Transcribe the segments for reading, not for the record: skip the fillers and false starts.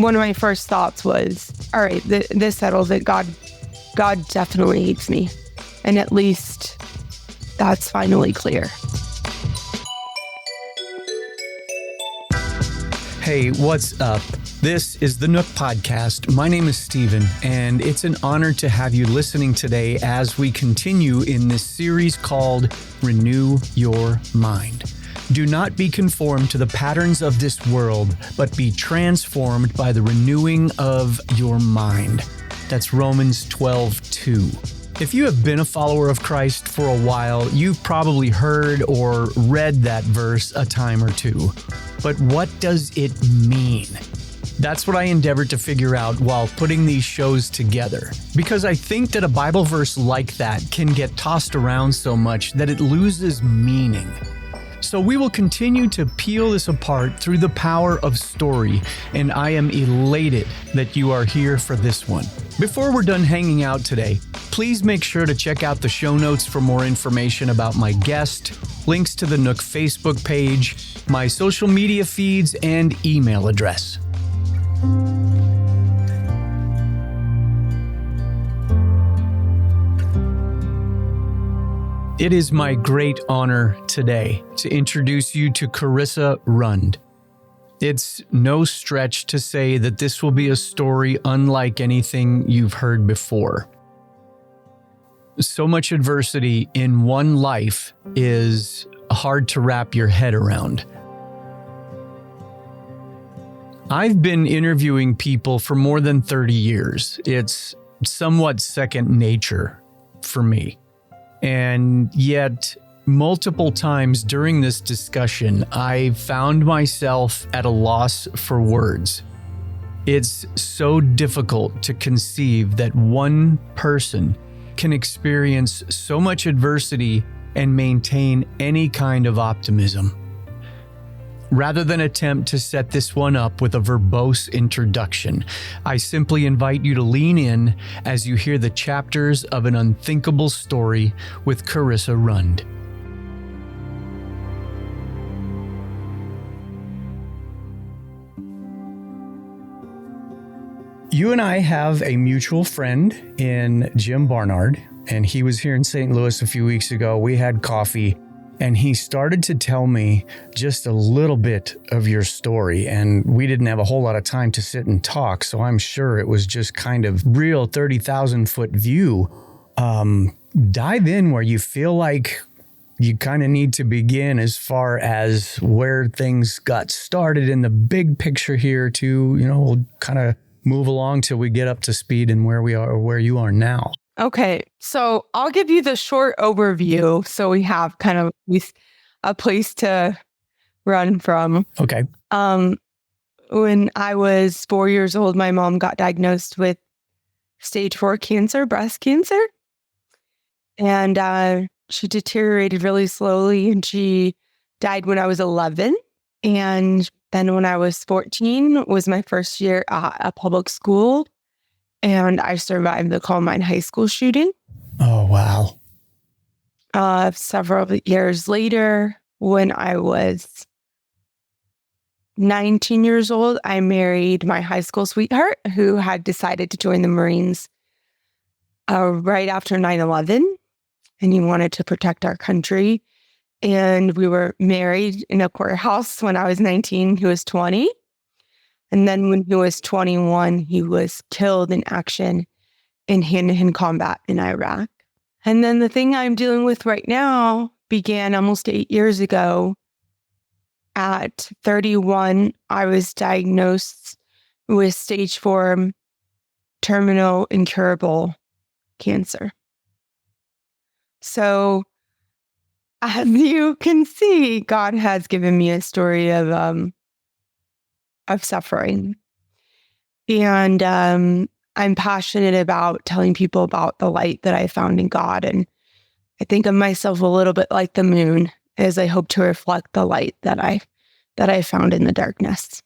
one of my first thoughts was, all right, this settles it. God definitely hates me. And at least that's finally clear. Hey, what's up? This is the Nook Podcast. My name is Steven, and it's an honor to have you listening today as we continue in this series called Renew Your Mind. Do not be conformed to the patterns of this world, but be transformed by the renewing of your mind. That's Romans 12:2. If you have been a follower of Christ for a while, you've probably heard or read that verse a time or two. But what does it mean? That's what I endeavored to figure out while putting these shows together, because I think that a Bible verse like that can get tossed around so much that it loses meaning. So we will continue to peel this apart through the power of story, and I am elated that you are here for this one. Before we're done hanging out today, please make sure to check out the show notes for more information about my guest, links to the Nook Facebook page, my social media feeds, and email address. It is my great honor today to introduce you to Karissa Rund. It's no stretch to say that this will be a story unlike anything you've heard before. So much adversity in one life is hard to wrap your head around. I've been interviewing people for more than 30 years. It's somewhat second nature for me. And yet, multiple times during this discussion, I found myself at a loss for words. It's so difficult to conceive that one person can experience so much adversity and maintain any kind of optimism. Rather than attempt to set this one up with a verbose introduction, I simply invite you to lean in as you hear the chapters of an unthinkable story with Karissa Rund. You and I have a mutual friend in Jim Barnard, and he was here in St. Louis a few weeks ago. We had coffee, and he started to tell me just a little bit of your story, and we didn't have a whole lot of time to sit and talk, so I'm sure it was just kind of real 30,000-foot view. Dive in where you feel like you kind of need to begin as far as where things got started in the big picture here to, we'll kind of move along till we get up to speed and where we are or where you are now. Okay, so I'll give you the short overview so we have kind of a place to run from. Okay. When I was 4 years old, my mom got diagnosed with stage 4 cancer, breast cancer. And she deteriorated really slowly, and she died when I was 11. And then when I was 14 was my first year at a public school. And I survived the Columbine High School shooting. Oh, wow. Several years later, when I was 19 years old, I married my high school sweetheart who had decided to join the Marines right after 9/11. And he wanted to protect our country. And we were married in a courthouse when I was 19. He was 20. And then when he was 21, he was killed in action in hand-to-hand combat in Iraq. And then the thing I'm dealing with right now began almost 8 years ago. At 31, I was diagnosed with stage 4 terminal incurable cancer. So as you can see, God has given me a story of suffering. And I'm passionate about telling people about the light that I found in God. And I think of myself a little bit like the moon, as I hope to reflect the light that I found in the darkness.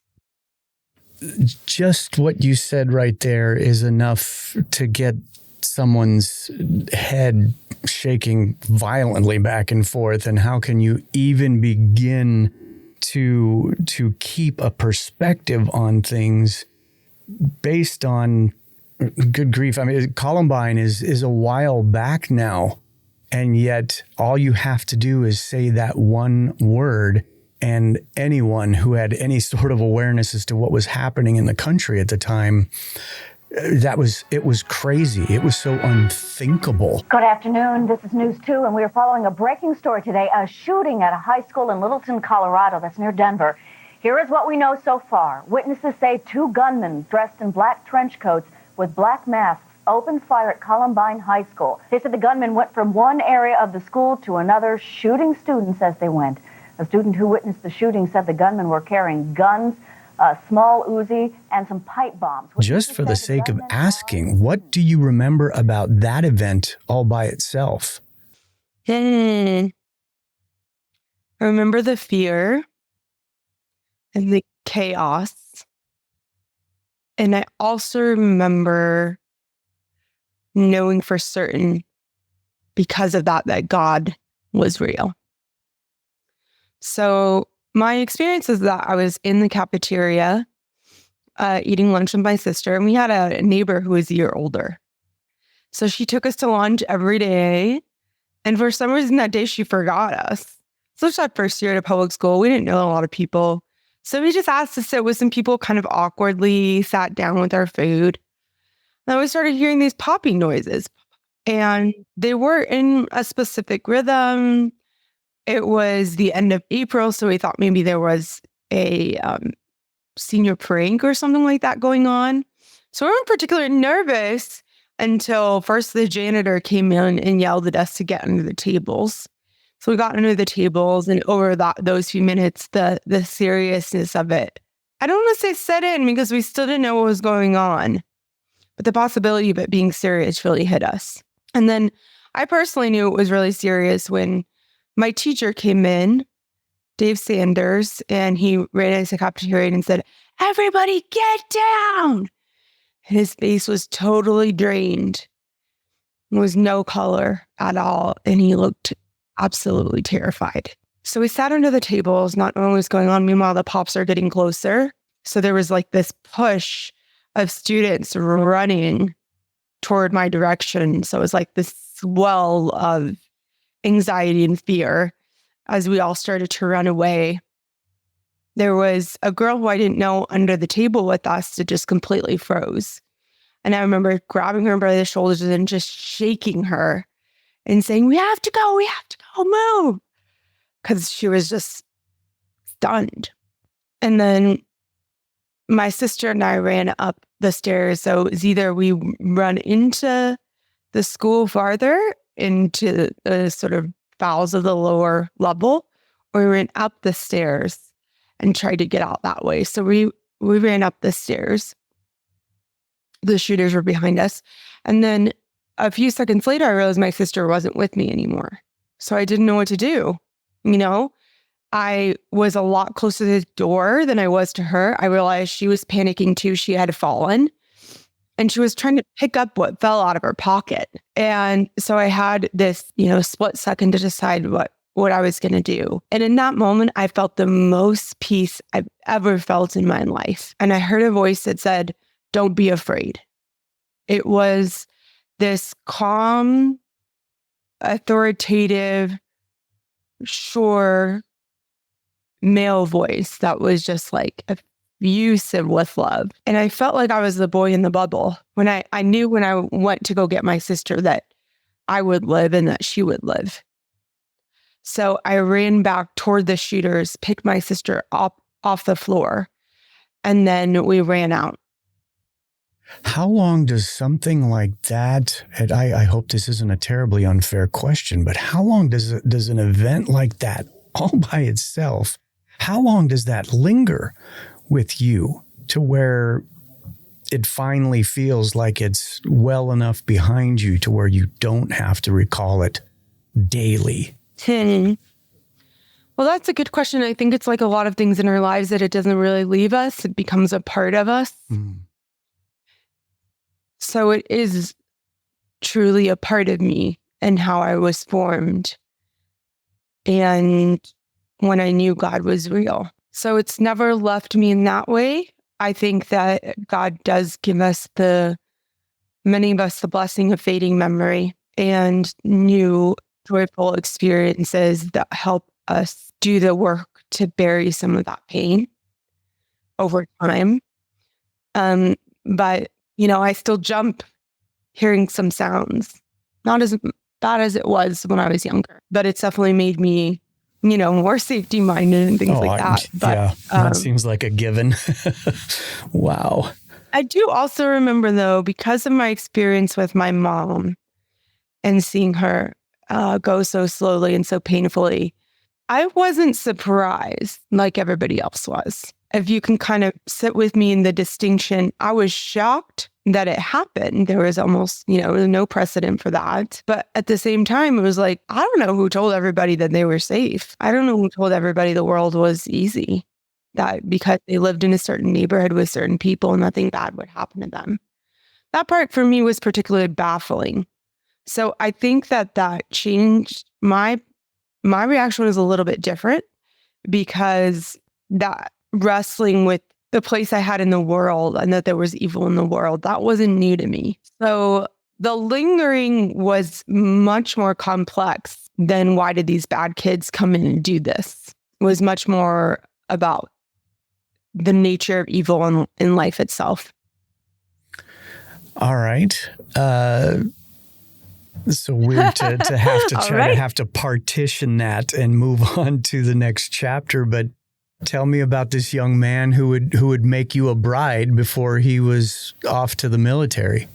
Just what you said right there is enough to get someone's head shaking violently back and forth. And how can you even begin to keep a perspective on things based on, good grief, I mean, Columbine is a while back now, and yet all you have to do is say that one word, and anyone who had any sort of awareness as to what was happening in the country at the time, it was crazy. It was so unthinkable. Good afternoon. This is News 2, and we are following a breaking story today, a shooting at a high school in Littleton, Colorado, that's near Denver. Here is what we know so far. Witnesses say 2 gunmen dressed in black trench coats with black masks opened fire at Columbine High School. They said the gunmen went from one area of the school to another, shooting students as they went. A student who witnessed the shooting said the gunmen were carrying guns, a small Uzi, and some pipe bombs. Just for the sake of asking, what do you remember about that event all by itself? I remember the fear and the chaos. And I also remember knowing for certain, because of that God was real. So my experience is that I was in the cafeteria eating lunch with my sister, and we had a neighbor who was a year older. So she took us to lunch every day. And for some reason that day, she forgot us. So it's our first year at a public school. We didn't know a lot of people. So we just asked to sit with some people, kind of awkwardly sat down with our food. Then we started hearing these popping noises, and they were in a specific rhythm. It was the end of April, so we thought maybe there was a senior prank or something like that going on. So we weren't particularly nervous until first the janitor came in and yelled at us to get under the tables. So we got under the tables, and over those few minutes, the seriousness of it, I don't want to say set in because we still didn't know what was going on, but the possibility of it being serious really hit us. And then I personally knew it was really serious when my teacher came in, Dave Sanders, and he ran into the cafeteria and said, "Everybody get down!" And his face was totally drained. There was no color at all, and he looked absolutely terrified. So we sat under the tables, not knowing what was going on. Meanwhile, the pops are getting closer. So there was like this push of students running toward my direction. So it was like this swell of anxiety and fear as we all started to run away. There was a girl who I didn't know under the table with us that just completely froze. And I remember grabbing her by the shoulders and just shaking her and saying, we have to go, move. Because she was just stunned. And then my sister and I ran up the stairs. So it was either we run into the school farther, into the sort of bowels of the lower level, or we ran up the stairs and tried to get out that way. So we ran up the stairs. The shooters were behind us. And then a few seconds later, I realized my sister wasn't with me anymore. So I didn't know what to do. You know, I was a lot closer to the door than I was to her. I realized she was panicking too. She had fallen. And she was trying to pick up what fell out of her pocket. And so I had this, split second to decide what I was going to do. And in that moment, I felt the most peace I've ever felt in my life. And I heard a voice that said, "Don't be afraid." It was this calm, authoritative, sure male voice that was just like effusive with love. And I felt like I was the boy in the bubble. When I knew when I went to go get my sister that I would live and that she would live. So I ran back toward the shooters, picked my sister up off the floor, and then we ran out. How long does something like that, and I hope this isn't a terribly unfair question, but how long does an event like that all by itself, how long does that linger with you to where it finally feels like it's well enough behind you to where you don't have to recall it daily? Well, that's a good question. I think it's like a lot of things in our lives that it doesn't really leave us. It becomes a part of us. So it is truly a part of me and how I was formed. And when I knew God was real. So it's never left me in that way. I think that God does give us many of us the blessing of fading memory and new joyful experiences that help us do the work to bury some of that pain over time. But, I still jump hearing some sounds, not as bad as it was when I was younger, but it's definitely made me, more safety minded and things like that. But yeah, that seems like a given. Wow. I do also remember, though, because of my experience with my mom and seeing her go so slowly and so painfully, I wasn't surprised like everybody else was. If you can kind of sit with me in the distinction, I was shocked that it happened. There was almost, no precedent for that. But at the same time, it was like, I don't know who told everybody that they were safe. I don't know who told everybody the world was easy. That because they lived in a certain neighborhood with certain people, nothing bad would happen to them. That part for me was particularly baffling. So I think that changed my reaction was a little bit different because that wrestling with the place I had in the world and that there was evil in the world, that wasn't new to me. So the lingering was much more complex than why did these bad kids come in and do this? It was much more about the nature of evil in life itself. All right. It's so weird to have to try to have to partition that and move on to the next chapter. But tell me about this young man who would make you a bride before he was off to the military.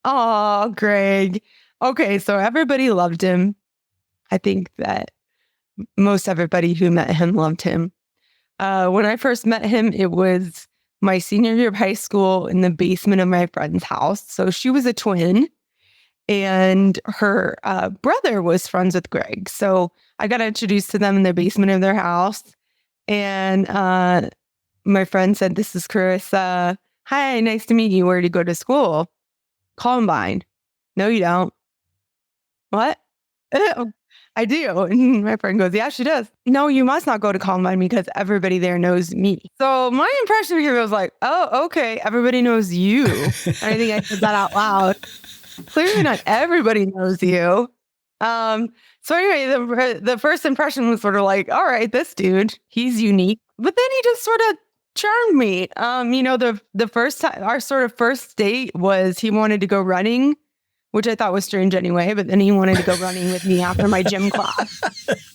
Oh, Greg. Okay, so everybody loved him. I think that most everybody who met him loved him. When I first met him, it was my senior year of high school in the basement of my friend's house. So she was a twin. And her brother was friends with Greg. So I got introduced to them in the basement of their house. And my friend said, "This is Karissa. Hi, nice to meet you. Where do you go to school?" "Columbine." "No, you don't." "What?" "I do." And my friend goes, "Yeah, she does." "No, you must not go to Columbine because everybody there knows me." So my impression here was like, oh, okay, everybody knows you. And I think I said that out loud. Clearly not everybody knows you. So anyway, the first impression was sort of like, all right, this dude, he's unique. But then he just sort of charmed me. The first time, our sort of first date was he wanted to go running, which I thought was strange anyway, but then he wanted to go running with me after my gym class.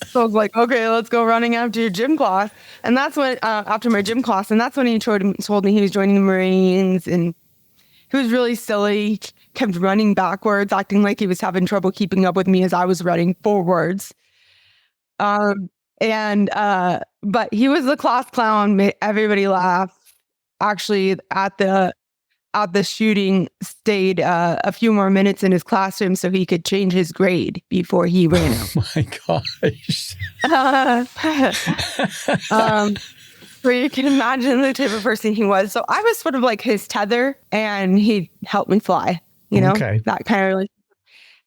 So I was like, okay, let's go running after your gym class. And that's when, after my gym class, and that's when he told me he was joining the Marines, and he was really silly, kept running backwards, acting like he was having trouble keeping up with me as I was running forwards. But he was the class clown, made everybody laugh. Actually, at the shooting, stayed a few more minutes in his classroom so he could change his grade before he ran out. Oh my gosh. So you can imagine the type of person he was. So I was sort of like his tether, and he helped me fly, Okay. that kind of relationship.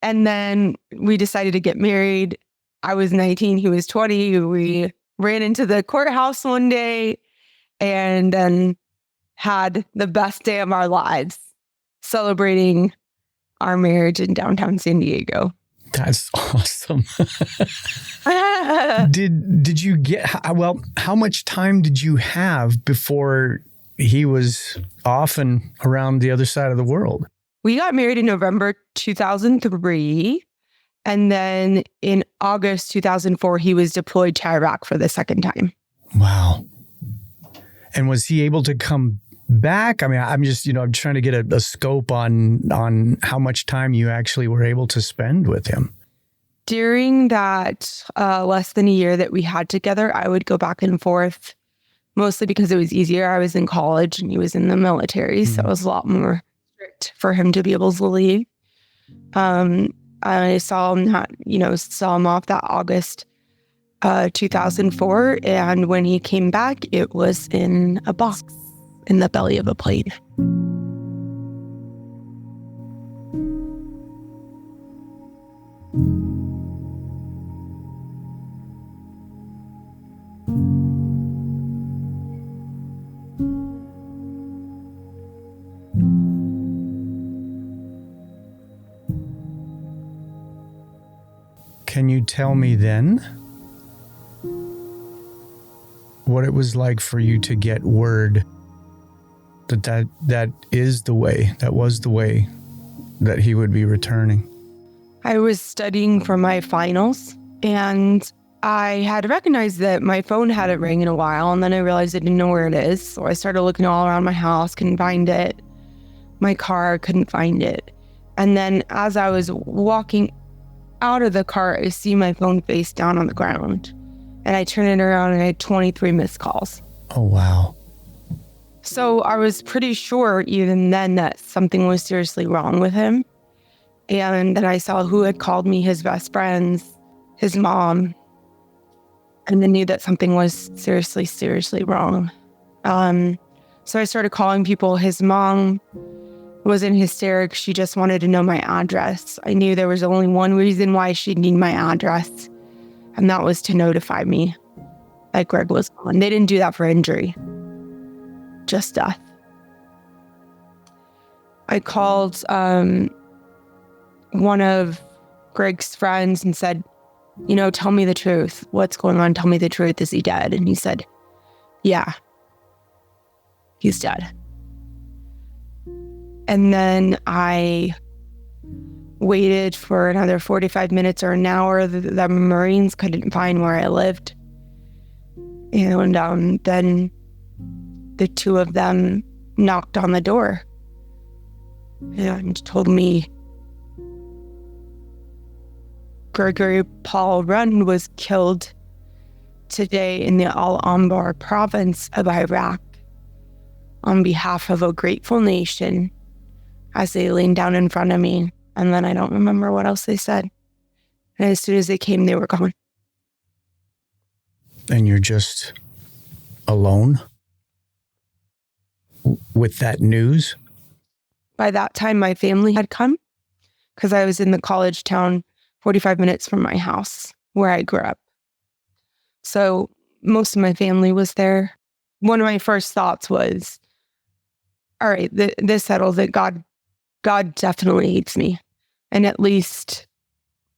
And then we decided to get married. I was 19, he was 20. We ran into the courthouse one day and then had the best day of our lives celebrating our marriage in downtown San Diego. That's awesome. Did you get, how much time did you have before he was off and around the other side of the world? We got married in November 2003. And then in August 2004, he was deployed to Iraq for the second time. Wow. And was he able to come back? I mean, I'm just, I'm trying to get a scope on how much time you actually were able to spend with him. During that less than a year that we had together, I would go back and forth, mostly because it was easier. I was in college and he was in the military, so it was a lot more strict for him to be able to leave. I saw him off that August 2004, and when he came back, it was in a box in the belly of a plane. Can you tell me then what it was like for you to get word that is the way, that was the way that he would be returning? I was studying for my finals, and I had recognized that my phone hadn't rang in a while, and then I realized I didn't know where it is. So I started looking all around my house, couldn't find it. My car, couldn't find it. And then as I was walking out of the car, I see my phone face down on the ground. And I turned it around and I had 23 missed calls. Oh, wow. So I was pretty sure even then that something was seriously wrong with him. And then I saw who had called me, his best friends, his mom, and then knew that something was seriously, seriously wrong. So I started calling people. His mom was in hysterics. She just wanted to know my address. I knew there was only one reason why she'd need my address, and that was to notify me that Greg was gone. They didn't do that for injury, just death. I called one of Greg's friends and said, tell me the truth. What's going on? Tell me the truth. Is he dead? And he said, yeah, he's dead. And then I waited for another 45 minutes or an hour. The Marines couldn't find where I lived. And then the two of them knocked on the door and told me Gregory Paul Rund was killed today in the Al-Anbar province of Iraq on behalf of a grateful nation, as they leaned down in front of me. And then I don't remember what else they said. And as soon as they came, they were gone. And you're just alone with that news? By that time, my family had come because I was in the college town 45 minutes from my house where I grew up. So most of my family was there. One of my first thoughts was, all right, this settles it. God definitely hates me. And at least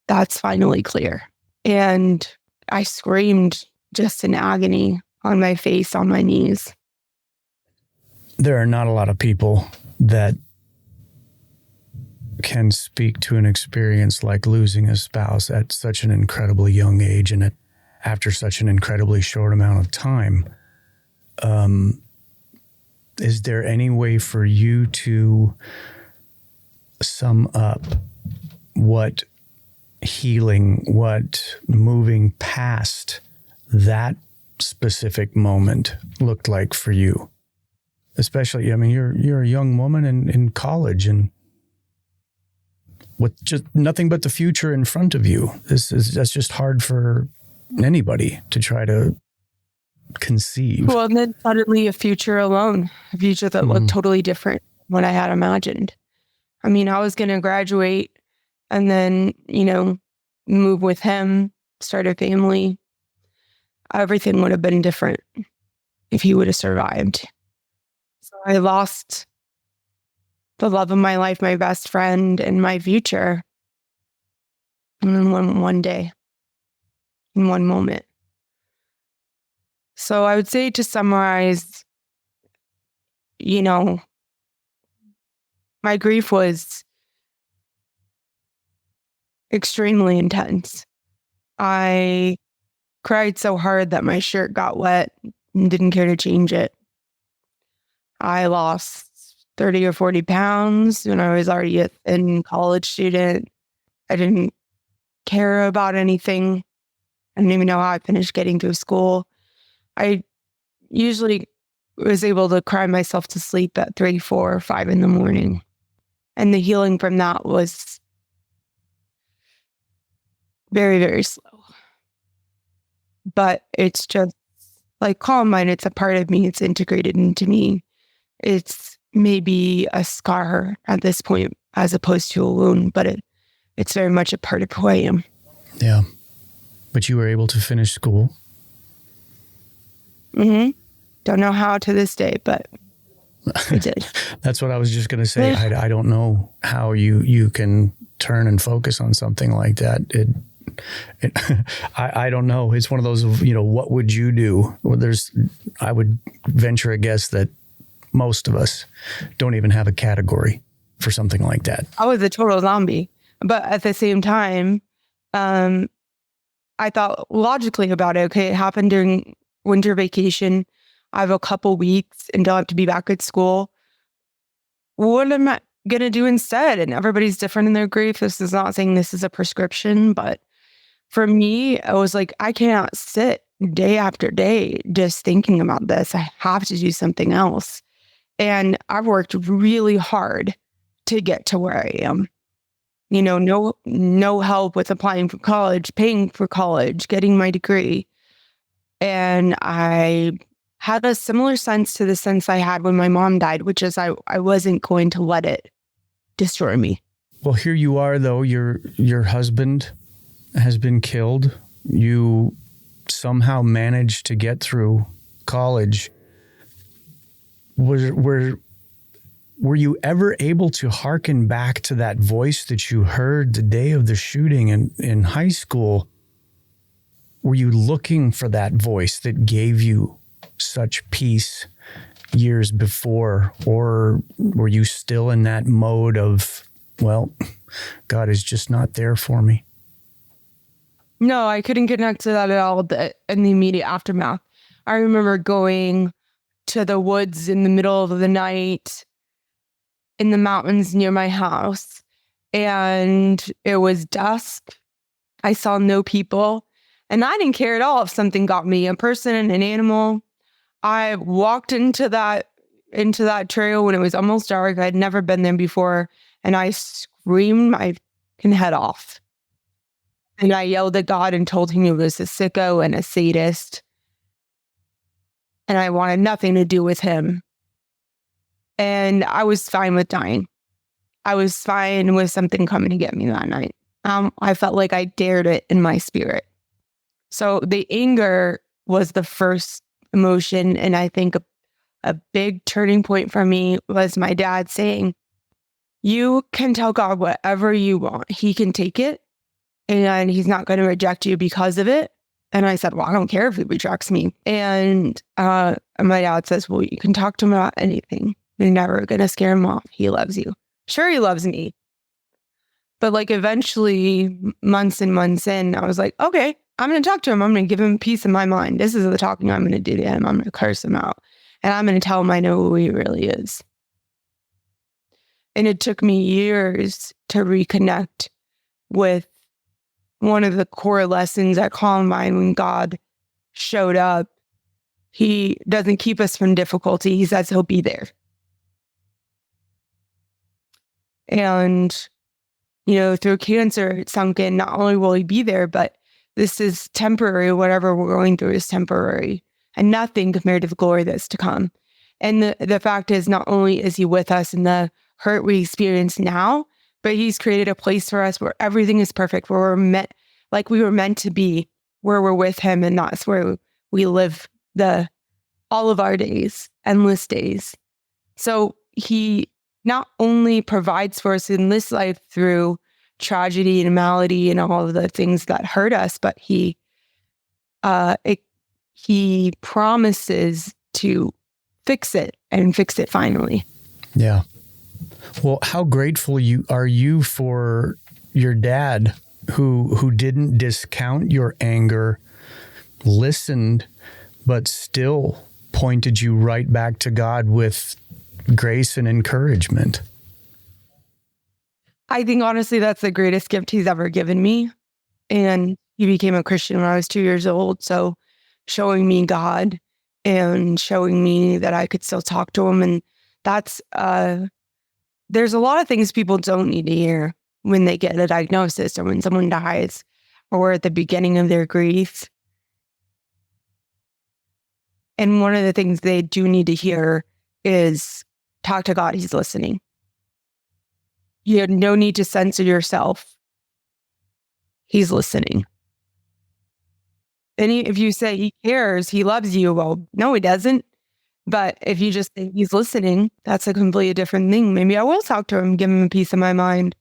that's finally clear. And I screamed just in agony on my face, on my knees. There are not a lot of people that can speak to an experience like losing a spouse at such an incredibly young age and after such an incredibly short amount of time. Is there any way for you to sum up what healing, what moving past that specific moment looked like for you? Especially, you're a young woman in college and with just nothing but the future in front of you. That's just hard for anybody to try to conceive. Well, and then suddenly a future alone, a future that looked totally different from what I had imagined. I was going to graduate and then, move with him, start a family. Everything would have been different if he would have survived. So I lost the love of my life, my best friend, and my future in one day, in one moment. So I would say, to summarize, my grief was extremely intense. I cried so hard that my shirt got wet and didn't care to change it. I lost 30 or 40 pounds when I was already a thin college student. I didn't care about anything. I didn't even know how I finished getting through school. I usually was able to cry myself to sleep at 3, 4, or 5 in the morning. And the healing from that was very, very slow. But it's just like Columbine, it's a part of me. It's integrated into me. It's maybe a scar at this point as opposed to a wound, but it's very much a part of who I am. Yeah. But you were able to finish school? Mm-hmm. Don't know how to this day, but I did. That's what I was just going to say. I don't know how you can turn and focus on something like that. I don't know. It's one of those, what would you do? Well, I would venture a guess that most of us don't even have a category for something like that. I was a total zombie. But at the same time, I thought logically about it. Okay, it happened during winter vacation. I have a couple weeks until I have to be back at school. What am I going to do instead? And everybody's different in their grief. This is not saying this is a prescription, but for me, I was like, I can't sit day after day just thinking about this. I have to do something else. And I've worked really hard to get to where I am. No help with applying for college, paying for college, getting my degree. And I had a similar sense to the sense I had when my mom died, which is I wasn't going to let it destroy me. Well, here you are, though. Your husband has been killed. You somehow managed to get through college. Were you ever able to hearken back to that voice that you heard the day of the shooting in high school? Were you looking for that voice that gave you such peace years before? Or were you still in that mode of, well, God is just not there for me? No, I couldn't connect to that at all in the immediate aftermath. I remember going to the woods in the middle of the night in the mountains near my house, and it was dusk. I saw no people, and I didn't care at all if something got me, a person, an animal. I walked into that trail when it was almost dark. I'd never been there before, and I screamed my head off. And I yelled at God and told him he was a sicko and a sadist. And I wanted nothing to do with him. And I was fine with dying. I was fine with something coming to get me that night. I felt like I dared it in my spirit. So the anger was the first emotion. And I think a big turning point for me was my dad saying, you can tell God whatever you want. He can take it. And he's not going to reject you because of it. And I said, well, I don't care if he rejects me. And my dad says, well, you can talk to him about anything. You're never going to scare him off. He loves you. Sure, he loves me. But eventually, months and months in, I was like, okay, I'm going to talk to him. I'm going to give him peace in my mind. This is the talking I'm going to do to him. I'm going to curse him out. And I'm going to tell him I know who he really is. And it took me years to reconnect with one of the core lessons at Columbine when God showed up. He doesn't keep us from difficulty. He says he'll be there. And, through cancer, it sunk in, not only will he be there, but this is temporary. Whatever we're going through is temporary and nothing compared to the glory that's to come. And the fact is, not only is he with us in the hurt we experience now, but he's created a place for us where everything is perfect, where we're meant, like we were meant to be, where we're with him, and that's where we live all of our days, endless days. So he not only provides for us in this life through tragedy and malady and all of the things that hurt us, but he promises to fix it and fix it finally. Yeah. Well, how grateful are you for your dad who didn't discount your anger, listened, but still pointed you right back to God with grace and encouragement? I think honestly, that's the greatest gift he's ever given me. And he became a Christian when I was 2 years old. So showing me God and showing me that I could still talk to him. And that's, there's a lot of things people don't need to hear when they get a diagnosis or when someone dies or at the beginning of their grief. And one of the things they do need to hear is talk to God. He's listening. You have no need to censor yourself. He's listening. And if you say he cares, he loves you, well, no, he doesn't. But if you just say he's listening, that's a completely different thing. Maybe I will talk to him, give him a piece of my mind,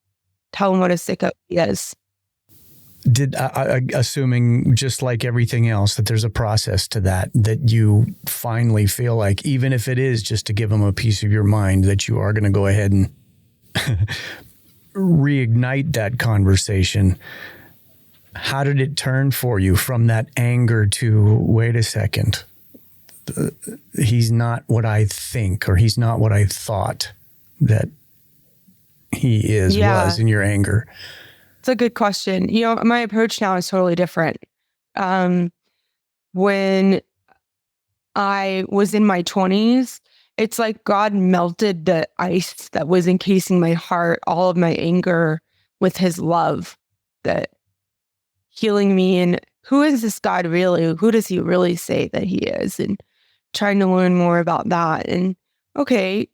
tell him what a sicko he is. Assuming just like everything else, that there's a process to that you finally feel like, even if it is just to give them a piece of your mind, that you are going to go ahead and reignite that conversation. How did it turn for you from that anger to, wait a second, he's not what I think, or he's not what I thought that he was in your anger? It's a good question. My approach now is totally different. When I was in my 20s, it's like God melted the ice that was encasing my heart, all of my anger, with his love, that healing me. And who is this God really? Who does he really say that he is? And trying to learn more about that. And okay,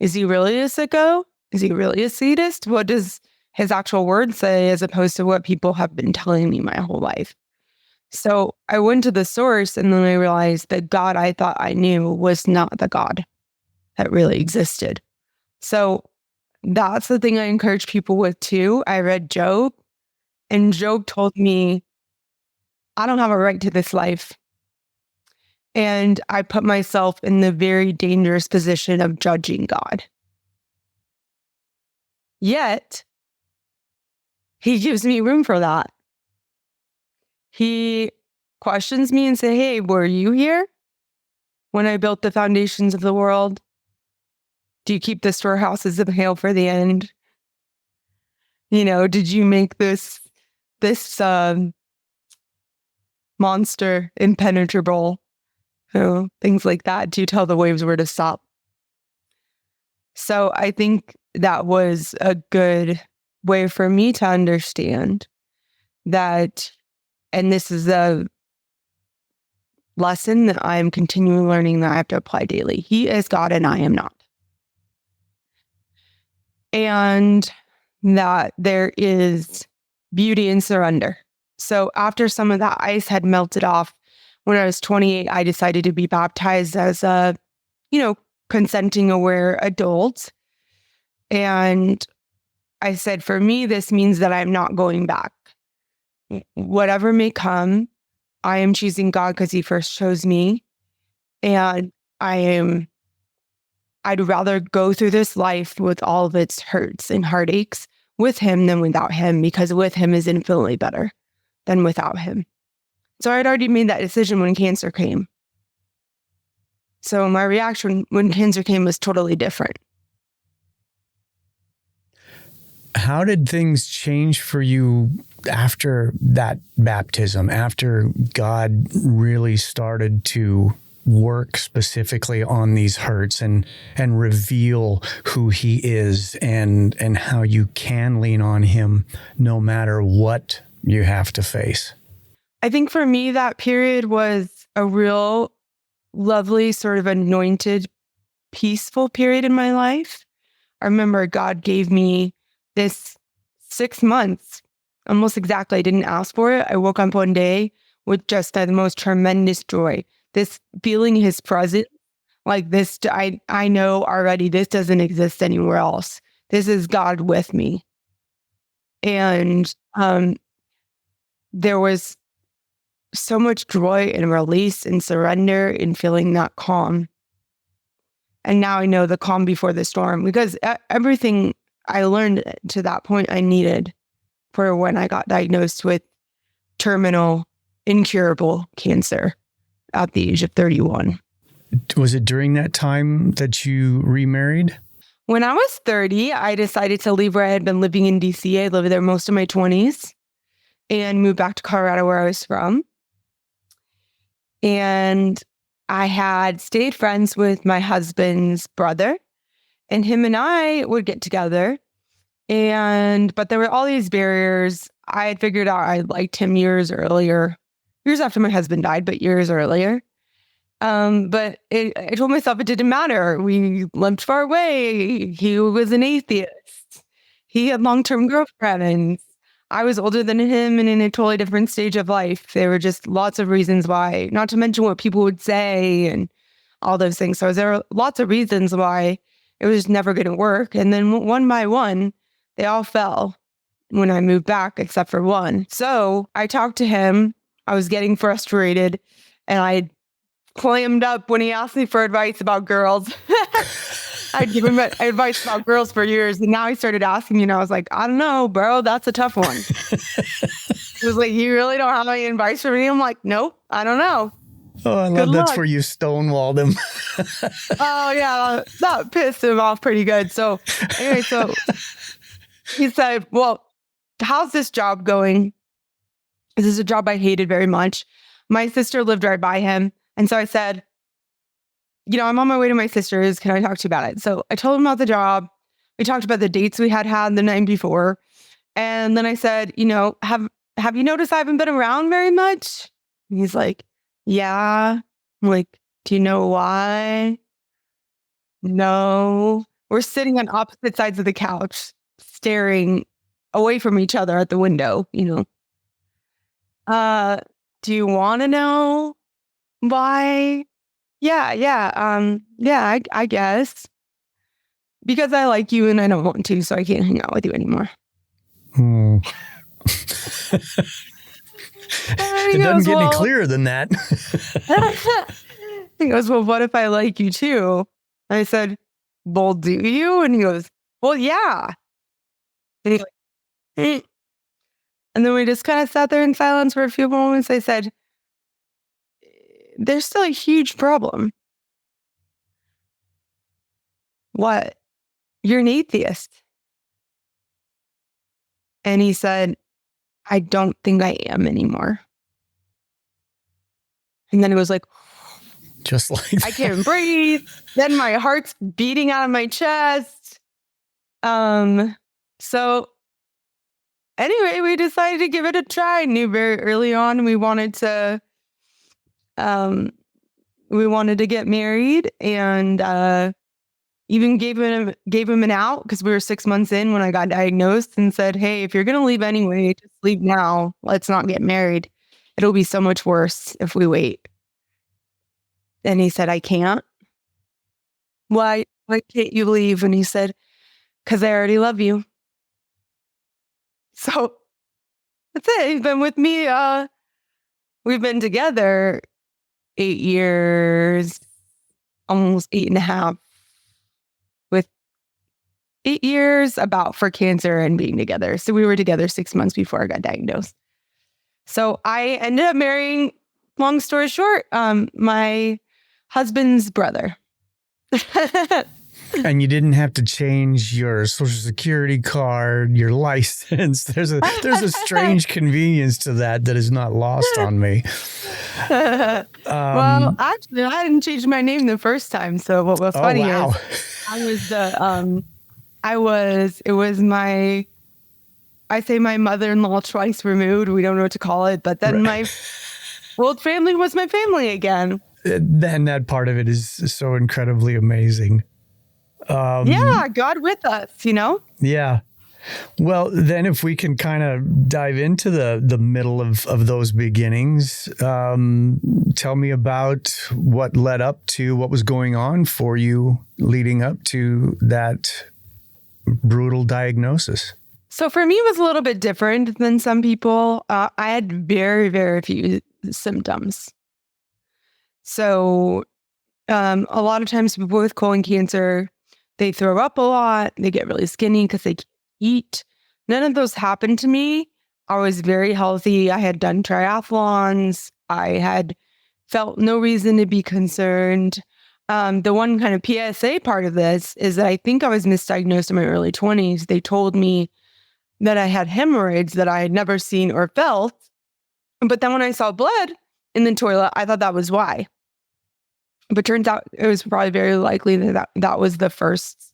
is he really a sicko? Is he really a sadist? What does his actual word say, as opposed to what people have been telling me my whole life? So I went to the source, and then I realized that God I thought I knew was not the God that really existed. So that's the thing I encourage people with too. I read Job, and Job told me, I don't have a right to this life. And I put myself in the very dangerous position of judging God. Yet, he gives me room for that. He questions me and say, hey, were you here when I built the foundations of the world? Do you keep the storehouses of hail for the end? Did you make this monster impenetrable? Things like that. Do you tell the waves where to stop? So I think that was a good way for me to understand that, and this is a lesson that I'm continually learning that I have to apply daily. He is God and I am not. And that there is beauty in surrender. So after some of that ice had melted off, when I was 28, I decided to be baptized as a, consenting, aware adult. And I said, for me, this means that I'm not going back. Whatever may come, I am choosing God because he first chose me. And I'd rather go through this life with all of its hurts and heartaches with him than without him, because with him is infinitely better than without him. So I'd already made that decision when cancer came. So my reaction when cancer came was totally different. How did things change for you after that baptism, after God really started to work specifically on these hurts and reveal who he is and how you can lean on him no matter what you have to face? I think for me, that period was a real lovely, sort of anointed, peaceful period in my life. I remember God gave me this 6 months, almost exactly. I didn't ask for it. I woke up one day with just the most tremendous joy. This feeling his presence, like this, I know already this doesn't exist anywhere else. This is God with me. And there was so much joy and release and surrender and feeling that calm. And now I know the calm before the storm, because everything I learned to that point I needed for when I got diagnosed with terminal, incurable cancer at the age of 31. Was it during that time that you remarried? When I was 30, I decided to leave where I had been living in DC. I lived there most of my 20s and moved back to Colorado, where I was from. And I had stayed friends with my husband's brother, and him and I would get together. But there were all these barriers. I had figured out I liked him years after my husband died, but years earlier. But I told myself it didn't matter. We lived far away. He was an atheist. He had long-term girlfriends. I was older than him and in a totally different stage of life. There were just lots of reasons why, not to mention what people would say and all those things. So there were lots of reasons why it was never going to work. And then one by one, they all fell. when I moved back, except for one. So I talked to him. I was getting frustrated, and I clammed up when he asked me for advice about girls. I'd give him advice about girls for years, and now he started asking me, and I was like, I don't know, bro, that's a tough one. He was like, you really don't have any advice for me? I'm like, nope, I don't know. Oh, I love that's where you stonewalled him. Oh, yeah, that pissed him off pretty good. So anyway, so he said, well, how's this job going? This is a job I hated very much. My sister lived right by him. And so I said, I'm on my way to my sister's. Can I talk to you about it? So I told him about the job. We talked about the dates we had the night before. And then I said, have you noticed I haven't been around very much? And he's like, yeah. I'm like, do you know why? No. We're sitting on opposite sides of the couch, staring away from each other at the window, do you want to know why? Yeah, I guess. Because I like you and I don't want to, so I can't hang out with you anymore. It doesn't get any clearer than that. He goes, well, what if I like you too? I said, well, do you? And he goes, well, yeah. And he's like, eh. And then we just kind of sat there in silence for a few moments. I said, there's still a huge problem. What? You're an atheist. And he said, I don't think I am anymore. And then it was like, just like that. I can't breathe. Then my heart's beating out of my chest. So anyway, we decided to give it a try. Knew very early on we wanted to get married, and even gave him an out because we were 6 months in when I got diagnosed, and said, hey, if you're gonna leave anyway, just leave now. Let's not get married. It'll be so much worse if we wait. And he said, I can't. Why can't you leave? And he said, because I already love you. So that's it. He's been with me. We've been together 8 years, almost 8.5, with 8 years about for cancer and being together. So we were together 6 months before I got diagnosed. So I ended up marrying, long story short, my husband's brother. And you didn't have to change your social security card, your license. There's a strange convenience to that is not lost on me. Well, actually, I didn't change my name the first time. So what was funny is I say my mother-in-law twice removed. We don't know what to call it, but then my old family was my family again. And that part of it is so incredibly amazing. Yeah, God with us, Yeah. Well, then if we can kind of dive into the middle of those beginnings, tell me about what led up to what was going on for you leading up to that brutal diagnosis. So for me, it was a little bit different than some people. I had very, very few symptoms. So a lot of times people with colon cancer, they throw up a lot. They get really skinny because they can't eat. None of those happened to me. I was very healthy. I had done triathlons. I had felt no reason to be concerned. The one kind of PSA part of this is that I think I was misdiagnosed in my early 20s. They told me that I had hemorrhoids that I had never seen or felt. But then when I saw blood in the toilet, I thought that was why. But turns out it was probably very likely that was the first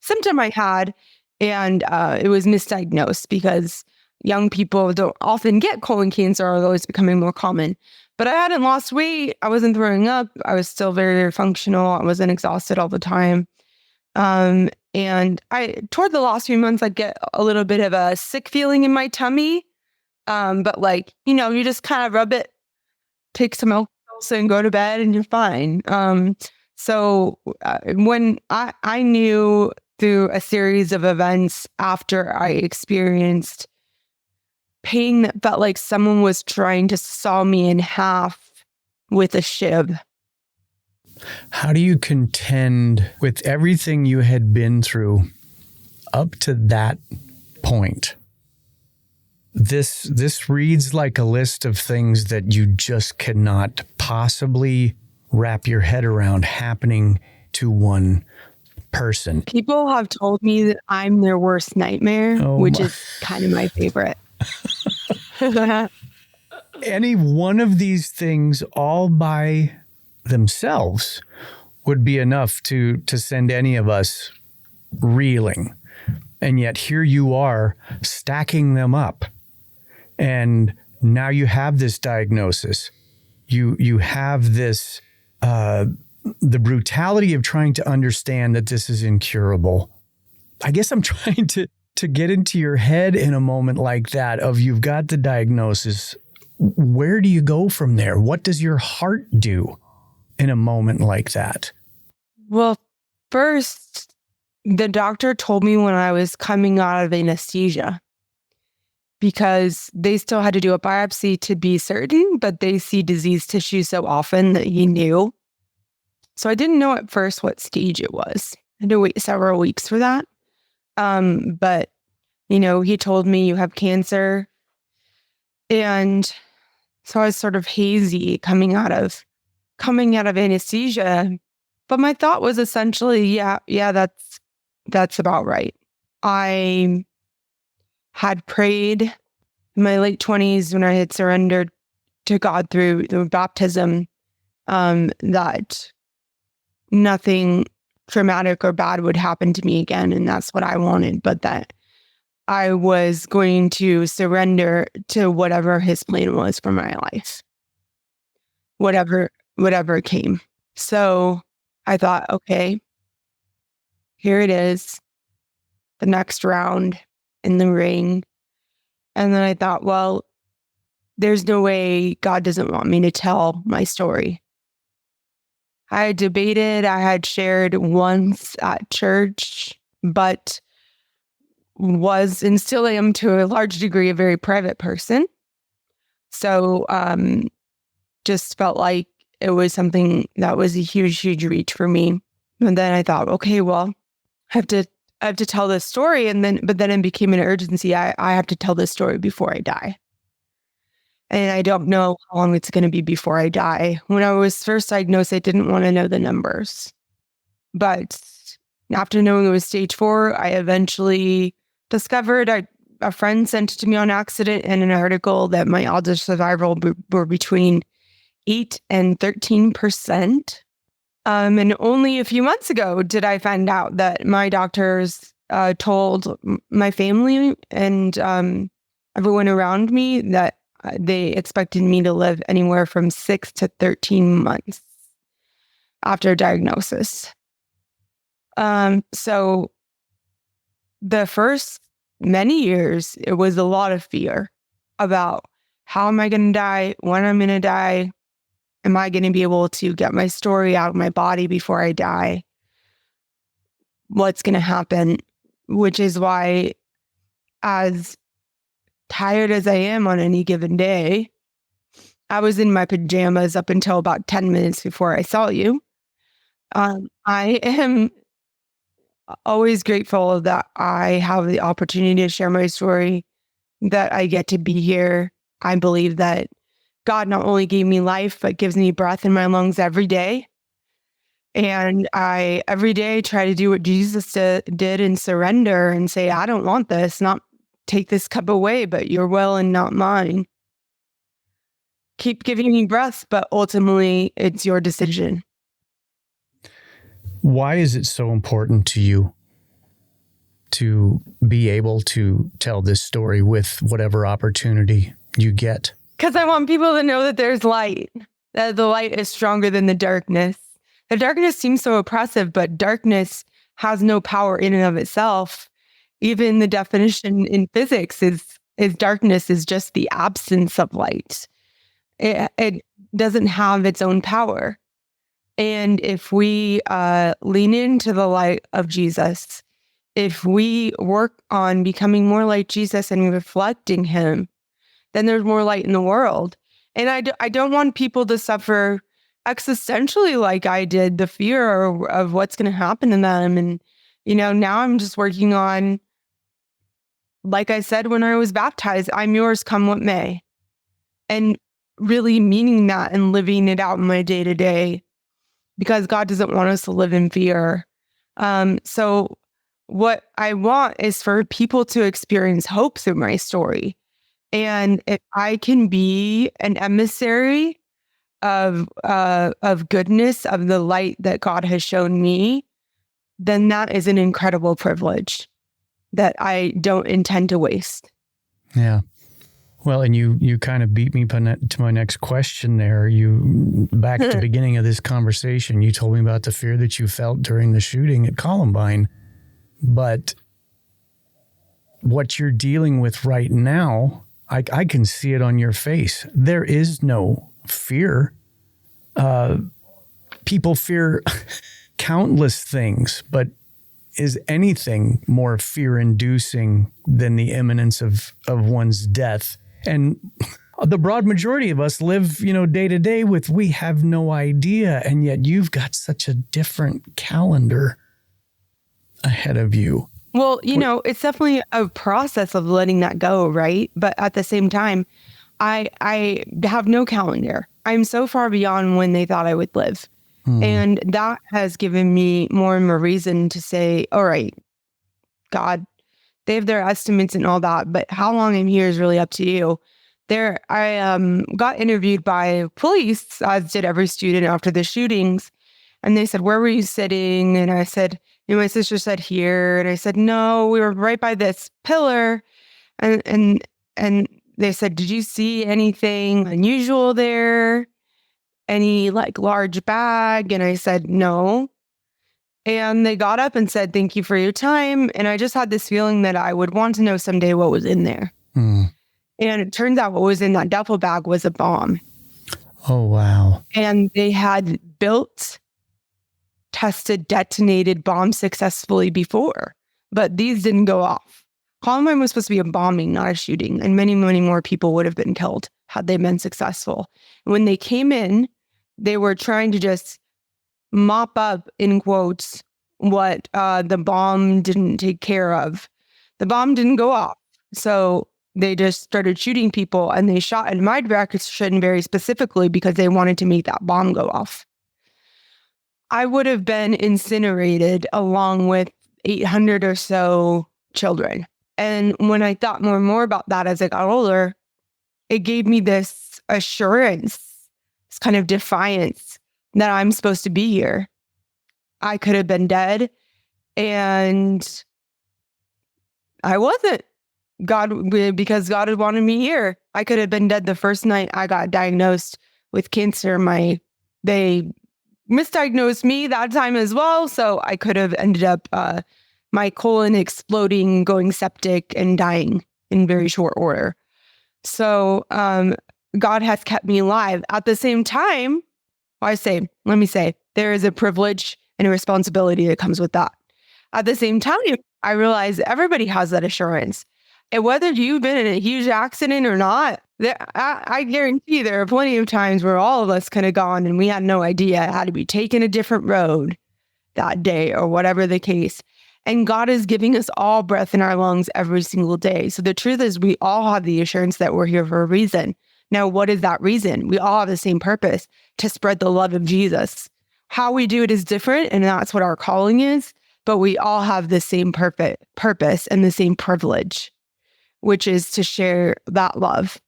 symptom I had. And it was misdiagnosed because young people don't often get colon cancer, although it's becoming more common. But I hadn't lost weight. I wasn't throwing up. I was still very, very functional. I wasn't exhausted all the time. And toward the last few months, I'd get a little bit of a sick feeling in my tummy. But you just kind of rub it, take some alcohol and go to bed and you're fine. So when I knew through a series of events after I experienced pain that felt like someone was trying to saw me in half with a shiv. How do you contend with everything you had been through up to that point? This reads like a list of things that you just cannot possibly wrap your head around happening to one person. People have told me that I'm their worst nightmare, which is kind of my favorite. Any one of these things all by themselves would be enough to send any of us reeling. And yet here you are stacking them up. And now you have this diagnosis. You have this, the brutality of trying to understand that this is incurable. I guess I'm trying to get into your head in a moment like that of you've got the diagnosis. Where do you go from there? What does your heart do in a moment like that? Well, first, the doctor told me when I was coming out of anesthesia, because they still had to do a biopsy to be certain, but they see diseased tissue so often that he knew. So I didn't know at first what stage it was. I had to wait several weeks for that. But, he told me you have cancer. And so I was sort of hazy coming out of anesthesia. But my thought was essentially, yeah, that's about right. I had prayed in my late 20s when I had surrendered to God through the baptism, that nothing traumatic or bad would happen to me again. And that's what I wanted, but that I was going to surrender to whatever his plan was for my life, whatever came. So I thought, okay, here it is, the next round in the ring. And then I thought, well, there's no way God doesn't want me to tell my story. I had debated, I had shared once at church, but was and still am to a large degree a very private person. So just felt like it was something that was a huge reach for me. And then I thought, okay, well, I have to tell this story. But then it became an urgency. I have to tell this story before I die. And I don't know how long it's going to be before I die. When I was first diagnosed, I didn't want to know the numbers. But after knowing it was stage 4, I eventually discovered, a friend sent it to me on accident in an article, that my odds of survival were between 8 and 13%. And only a few months ago did I find out that my doctors told my family and everyone around me that they expected me to live anywhere from 6 to 13 months after diagnosis. So the first many years, it was a lot of fear about how am I going to die, when I'm going to die, am I going to be able to get my story out of my body before I die, what's going to happen, which is why, as tired as I am on any given day, I was in my pajamas up until about 10 minutes before I saw you. I am always grateful that I have the opportunity to share my story, that I get to be here. I believe that God not only gave me life, but gives me breath in my lungs every day. And I, every day, try to do what Jesus did and surrender and say, I don't want this, not take this cup away, but your will and not mine. Keep giving me breath, but ultimately it's your decision. Why is it so important to you to be able to tell this story with whatever opportunity you get? Because I want people to know that there's light, that the light is stronger than the darkness. The darkness seems so oppressive, but darkness has no power in and of itself. Even the definition in physics is darkness is just the absence of light. It doesn't have its own power. And if we lean into the light of Jesus, if we work on becoming more like Jesus and reflecting him, then there's more light in the world. And I don't want people to suffer existentially like I did, the fear of what's going to happen to them. And, now I'm just working on, like I said, when I was baptized, I'm yours, come what may. And really meaning that and living it out in my day to day, because God doesn't want us to live in fear. So what I want is for people to experience hope through my story. And if I can be an emissary of goodness, of the light that God has shown me, then that is an incredible privilege that I don't intend to waste. Yeah. Well, and you kind of beat me to my next question there. You, back at the beginning of this conversation, you told me about the fear that you felt during the shooting at Columbine. But what you're dealing with right now, I can see it on your face. There is no fear. People fear countless things, but is anything more fear-inducing than the imminence of one's death? And the broad majority of us live, day to day with, we have no idea. And yet you've got such a different calendar ahead of you. Well, it's definitely a process of letting that go, right? But at the same time, I have no calendar. I'm so far beyond when they thought I would live. And that has given me more and more reason to say, all right, God, they have their estimates and all that, but how long I'm here is really up to you. I got interviewed by police, as did every student after the shootings. And they said, where were you sitting? And I said, my sister said here. And I said, no, we were right by this pillar. And they said, did you see anything unusual there? Any large bag? And I said, no. And they got up and said, thank you for your time. And I just had this feeling that I would want to know someday what was in there. And it turns out what was in that duffel bag was a bomb. Oh, wow. And they had built, tested, detonated bombs successfully before, but these didn't go off. Columbine was supposed to be a bombing, not a shooting. And many, many more people would have been killed had they been successful. When they came in, they were trying to just mop up, in quotes, what the bomb didn't take care of. The bomb didn't go off. So they just started shooting people, and they shot in my direction very specifically because they wanted to make that bomb go off. I would have been incinerated along with 800 or so children. And when I thought more and more about that as I got older, it gave me this assurance, this kind of defiance that I'm supposed to be here. I could have been dead, and I wasn't. Because God had wanted me here. I could have been dead the first night I got diagnosed with cancer. They misdiagnosed me that time as well, so I could have ended up my colon exploding, going septic, and dying in very short order. So God has kept me alive. At the same time, let me say, there is a privilege and a responsibility that comes with that. At the same time, I realize everybody has that assurance. And whether you've been in a huge accident or not, I guarantee there are plenty of times where all of us could have gone and we had no idea it had to be taken a different road that day or whatever the case. And God is giving us all breath in our lungs every single day. So the truth is we all have the assurance that we're here for a reason. Now, what is that reason? We all have the same purpose, to spread the love of Jesus. How we do it is different, and that's what our calling is. But we all have the same purpose and the same privilege, which is to share that love.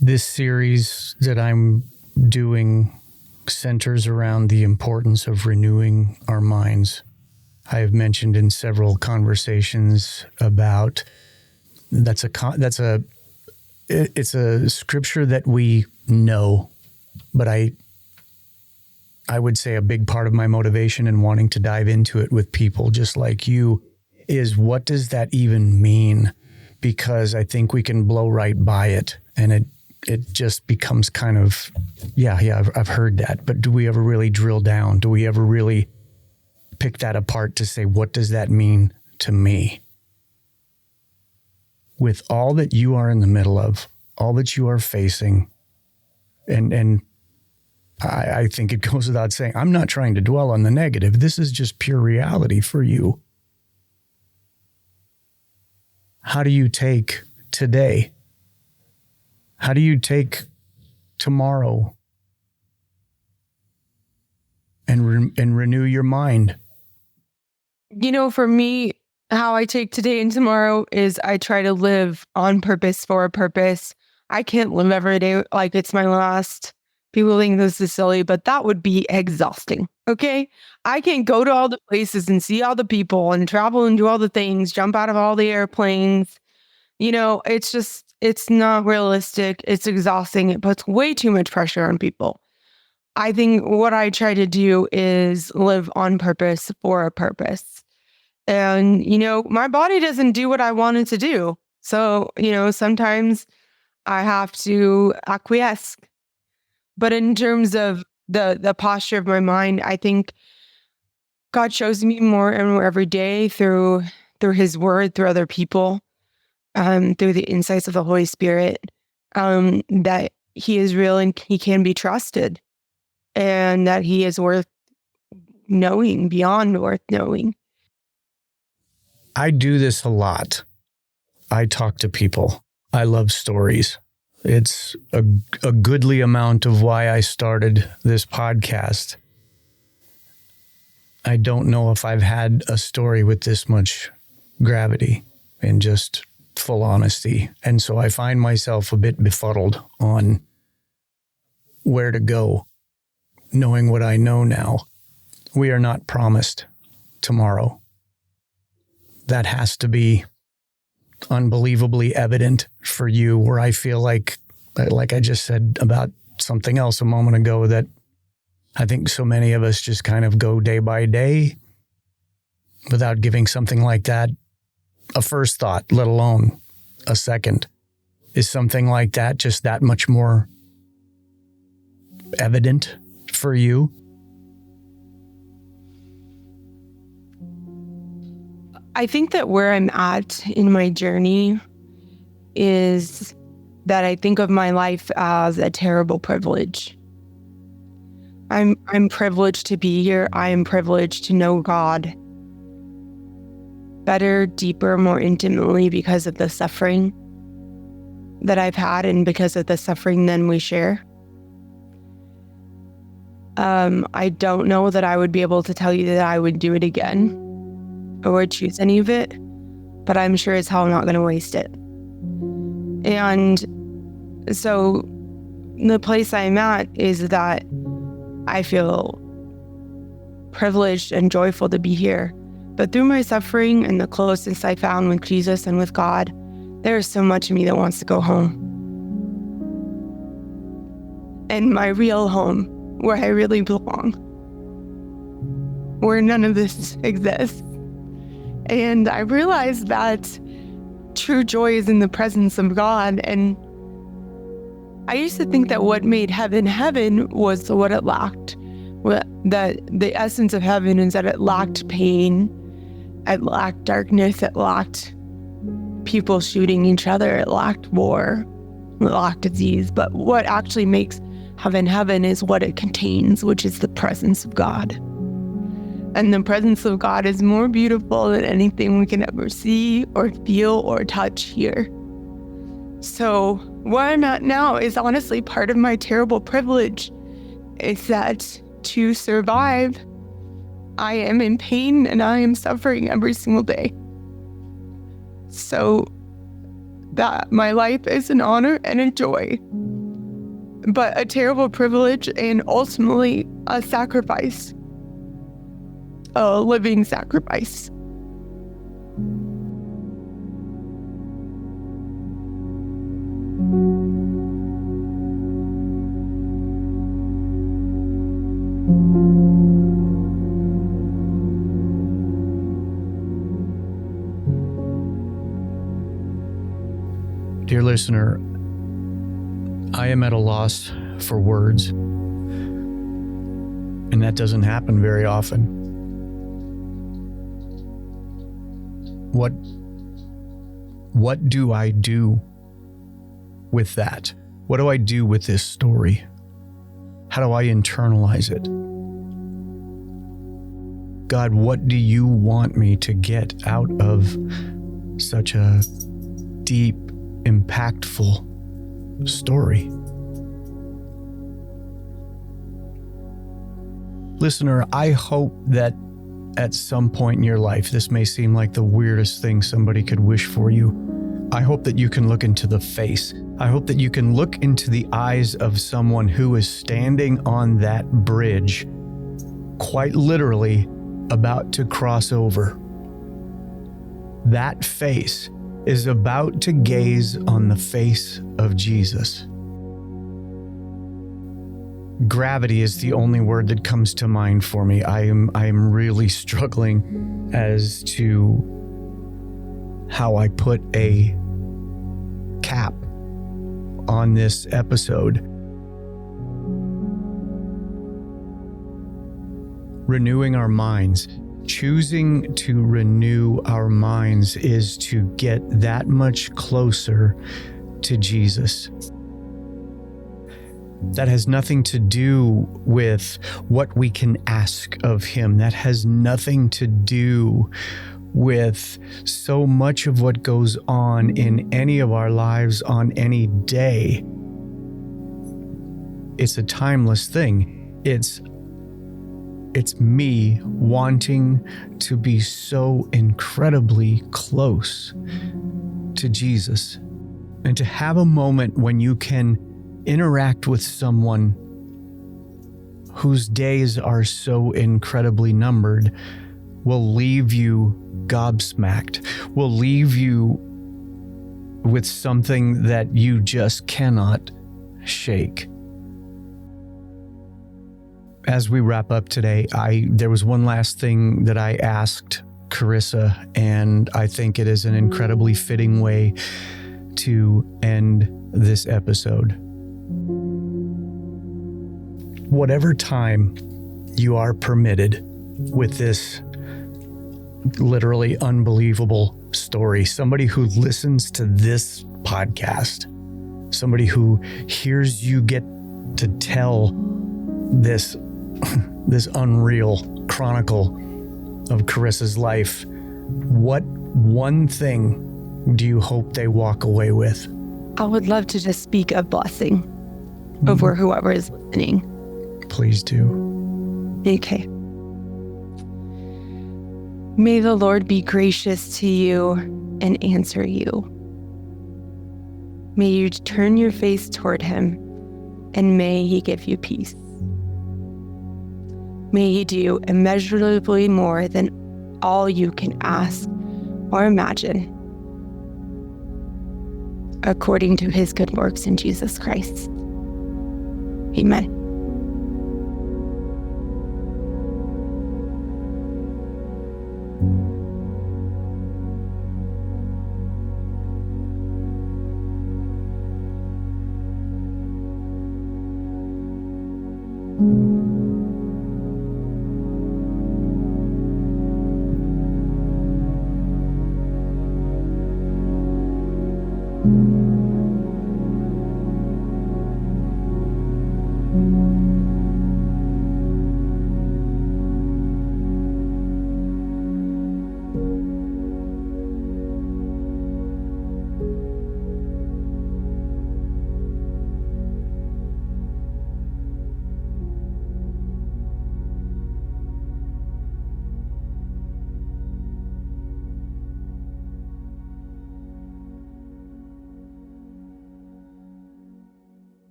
This series that I'm doing centers around the importance of renewing our minds. I have mentioned in several conversations about it's a scripture that we know, but I would say a big part of my motivation in wanting to dive into it with people just like you is, what does that even mean? Because I think we can blow right by it, and it just becomes kind of, I've heard that, but do we ever really drill down? Do we ever really pick that apart to say, what does that mean to me? With all that you are in the middle of, all that you are facing, and I think it goes without saying, I'm not trying to dwell on the negative. This is just pure reality for you. How do you take today? How do you take tomorrow and renew your mind? For me, how I take today and tomorrow is I try to live on purpose for a purpose. I can't live every day like it's my last. People think this is silly, but that would be exhausting. Okay. I can go to all the places and see all the people and travel and do all the things, jump out of all the airplanes. It's not realistic. It's exhausting. It puts way too much pressure on people. I think what I try to do is live on purpose for a purpose. And, my body doesn't do what I want it to do. So, sometimes I have to acquiesce. But in terms of the posture of my mind, I think God shows me more and more every day through his word, through other people, through the insights of the Holy Spirit, that he is real and he can be trusted, and that he is worth knowing, beyond worth knowing. I do this a lot. I talk to people. I love stories. It's a goodly amount of why I started this podcast. I don't know if I've had a story with this much gravity and just full honesty. And so I find myself a bit befuddled on where to go, knowing what I know now. We are not promised tomorrow. That has to be unbelievably evident for you, where I feel like I just said about something else a moment ago, that I think so many of us just kind of go day by day without giving something like that a first thought, let alone a second. Is something like that just that much more evident for you? I think that where I'm at in my journey is that I think of my life as a terrible privilege. I'm privileged to be here. I am privileged to know God better, deeper, more intimately because of the suffering that I've had and because of the suffering then we share. I don't know that I would be able to tell you that I would do it again or would choose any of it, but I'm sure as hell I'm not going to waste it. And so the place I'm at is that I feel privileged and joyful to be here. But through my suffering and the closeness I found with Jesus and with God, there is so much of me that wants to go home. And my real home, where I really belong, where none of this exists. And I realized that true joy is in the presence of God. And I used to think that what made heaven heaven was what it lacked. That the essence of heaven is that it lacked pain, it lacked darkness, it lacked people shooting each other, it lacked war, it lacked disease. But what actually makes heaven heaven is what it contains, which is the presence of God. And the presence of God is more beautiful than anything we can ever see or feel or touch here. So where I'm at now is honestly part of my terrible privilege. Is that to survive, I am in pain and I am suffering every single day. So that my life is an honor and a joy, but a terrible privilege and ultimately a sacrifice. A living sacrifice. Dear listener, I am at a loss for words, and that doesn't happen very often. What do I do with that? What do I do with this story? How do I internalize it? God, what do you want me to get out of such a deep, impactful story? Listener, I hope that at some point in your life, this may seem like the weirdest thing somebody could wish for you. I hope that you can look into the face. I hope that you can look into the eyes of someone who is standing on that bridge, quite literally about to cross over. That face is about to gaze on the face of Jesus. Gravity is the only word that comes to mind for me. I am really struggling as to how I put a cap on this episode. Renewing our minds. Choosing to renew our minds is to get that much closer to Jesus. That has nothing to do with what we can ask of him. That has nothing to do with so much of what goes on in any of our lives on any day. It's a timeless thing. It's me wanting to be so incredibly close to Jesus, and to have a moment when you can interact with someone whose days are so incredibly numbered will leave you gobsmacked, will leave you with something that you just cannot shake. As we wrap up today, there was one last thing that I asked Karissa, and I think it is an incredibly fitting way to end this episode. Whatever time you are permitted with this literally unbelievable story, somebody who listens to this podcast, somebody who hears you get to tell this unreal chronicle of Karissa's life, what one thing do you hope they walk away with? I would love to just speak a blessing over whoever is listening. Please do. Okay. May the Lord be gracious to you and answer you. May you turn your face toward him, and may he give you peace. May he do immeasurably more than all you can ask or imagine, according to his good works in Jesus Christ. Amen.